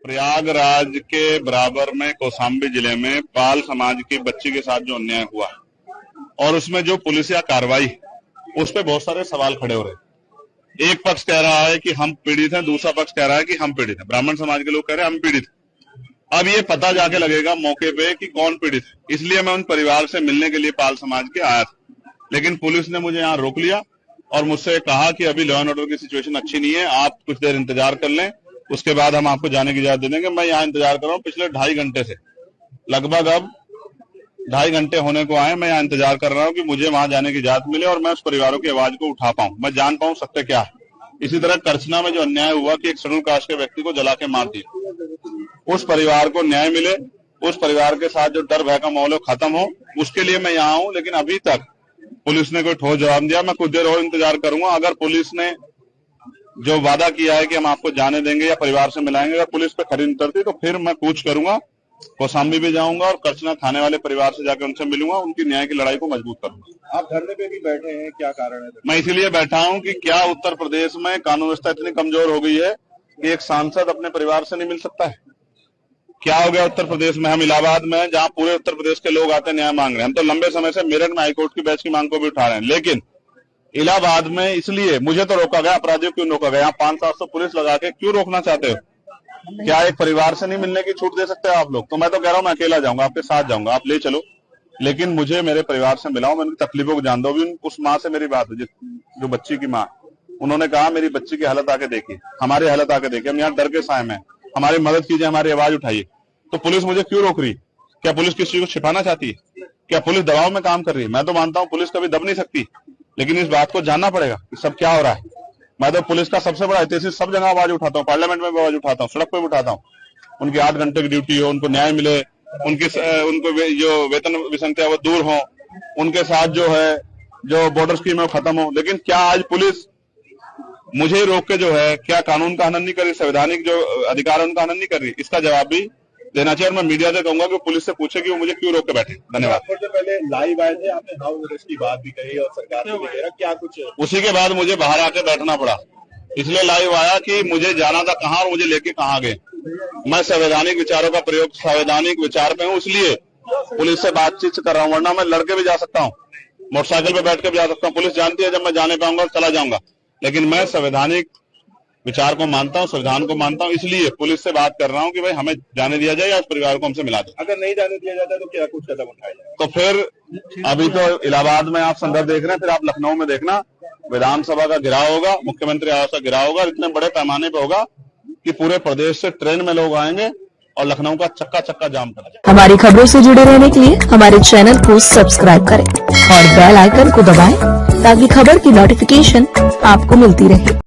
प्रयागराज के बराबर में कौशाम्बी जिले में पाल समाज की बच्ची के साथ जो अन्याय हुआ और उसमें जो पुलिसिया कार्रवाई, उस पर बहुत सारे सवाल खड़े हो रहे हैं। एक पक्ष कह रहा है कि हम पीड़ित हैं, दूसरा पक्ष कह रहा है कि हम पीड़ित हैं। ब्राह्मण समाज के लोग कह रहे हैं हम पीड़ित हैं। अब ये पता जाके लगेगा मौके पे कि कौन पीड़ित है। इसलिए मैं उन परिवार से मिलने के लिए पाल समाज के आया था, लेकिन पुलिस ने मुझे यहाँ रोक लिया और मुझसे कहा कि अभी लॉ एंड ऑर्डर की सिचुएशन अच्छी नहीं है, आप कुछ देर इंतजार कर लें, उसके बाद हम आपको जाने की इजाजत दे देंगे। मैं यहाँ इंतजार कर रहा हूँ पिछले 2.5 घंटे से, लगभग अब 2.5 घंटे होने को आए। मैं यहाँ इंतजार कर रहा हूँ कि मुझे वहां जाने की इजाजत मिले और मैं उस परिवारों की आवाज को उठा पाऊं, मैं जान पाऊं सत्य क्या है। इसी तरह करछना में जो अन्याय हुआ कि एक शेड्यूल कास्ट के व्यक्ति को जला के मार दिया, उस परिवार को न्याय मिले, उस परिवार के साथ जो डर भय का माहौल खत्म हो, उसके लिए मैं यहाँ हूँ। लेकिन अभी तक पुलिस ने कोई ठोस जवाब दिया। मैं कुछ देर और इंतजार करूंगा। अगर पुलिस ने जो वादा किया है कि हम आपको जाने देंगे या परिवार से मिलाएंगे, अगर पुलिस पे खरी उतरती तो फिर मैं कूच करूंगा, कौशाम्बी भी जाऊंगा और करछना थाने वाले परिवार से जाकर उनसे मिलूंगा, उनकी न्याय की लड़ाई को मजबूत करूंगा। आप धरने पे भी बैठे हैं, क्या कारण है? मैं इसीलिए बैठा हूं कि क्या उत्तर प्रदेश में कानून व्यवस्था इतनी कमजोर हो गई है कि एक सांसद अपने परिवार से नहीं मिल सकता है? क्या हो गया उत्तर प्रदेश में? हम इलाहाबाद में हैं, जहां पूरे उत्तर प्रदेश के लोग आते न्याय मांग रहे हैं। हम तो लंबे समय से मेरठ में हाईकोर्ट की बेंच की मांग को भी उठा रहे हैं, लेकिन इलाहाबाद में इसलिए मुझे तो रोका गया। अपराधियों क्यों रोका गया? यहाँ 500-700 पुलिस लगा के क्यों रोकना चाहते हो? क्या एक परिवार से नहीं मिलने की छूट दे सकते हो आप लोग? तो मैं तो कह रहा हूँ मैं अकेला जाऊंगा, आपके साथ जाऊंगा, आप ले चलो, लेकिन मुझे मेरे परिवार से मिलाओ, मैं उनकी तकलीफों को जान दो। भी उस माँ से मेरी बात है, जो बच्ची की माँ, उन्होंने कहा मेरी बच्ची की हालत आके देखिए, हमारी हालत आके देखिए, हम यहाँ डर के साए में, हमारी मदद कीजिए, हमारी आवाज उठाइए। तो पुलिस मुझे क्यों रोक रही? क्या पुलिस किसी को छिपाना चाहती है? क्या पुलिस दबाव में काम कर रही है? मैं तो मानता हूँ पुलिस कभी दब नहीं सकती, लेकिन इस बात को जानना पड़ेगा कि सब क्या हो रहा है। मैं तो पुलिस का सबसे बड़ा हितैषी, सब जगह आवाज उठाता हूँ, पार्लियामेंट में भी आवाज उठाता हूँ, सड़क पर भी उठाता हूँ। उनकी 8 घंटे की ड्यूटी हो, उनको न्याय मिले, उनको जो वेतन विसंगतियां वो दूर हो, उनके साथ जो है जो बॉर्डर स्कीम है वो खत्म हो। लेकिन क्या आज पुलिस मुझे रोक के जो है क्या कानून का हनन नहीं कर रही, संवैधानिक जो अधिकार है उनका हनन नहीं कर रही? इसका जवाब भी देना चाहिए। और मैं मीडिया से कहूंगा कि पुलिस से पूछे कि वो मुझे क्यों रोक के बैठे। धन्यवाद। सबसे पहले लाइव आए थे, आपने हाउस अरेस्ट की बात भी कही और सरकार ने भी कह रहा, क्या कुछ? उसी के बाद मुझे बाहर आके बैठना पड़ा, इसलिए लाइव आया कि मुझे जाना था कहाँ और मुझे लेके कहाँ गए। मैं संवैधानिक विचारों का प्रयोग संवैधानिक विचार पे हूँ, इसलिए पुलिस से बातचीत कर रहा हूँ, वरना मैं लड़के भी जा सकता हूँ, मोटरसाइकिल पे बैठ के भी जा सकता हूँ। पुलिस जानती है जब मैं जाने पाऊंगा चला जाऊंगा, लेकिन मैं संवैधानिक विचार को मानता हूँ, संविधान को मानता हूँ, इसलिए पुलिस से बात कर रहा हूँ कि भाई हमें जाने दिया जाए या उस परिवार को हमसे मिला दे। अगर नहीं जाने दिया जाता तो क्या कुछ कदम उठाया जाए? तो फिर अभी तो इलाहाबाद में आप संदर्भ देख रहे हैं, फिर आप लखनऊ में देखना, विधानसभा का गिराव होगा, मुख्यमंत्री आवास का गिराव होगा, इतने बड़े पैमाने पर होगा कि पूरे प्रदेश से ट्रेन में लोग आएंगे और लखनऊ का चक्का चक्का जाम करा जाएगा। हमारी खबरों से जुड़े रहने के लिए हमारे चैनल को सब्सक्राइब करें और बेल आइकन को दबाएं ताकि खबर की नोटिफिकेशन आपको मिलती रहे।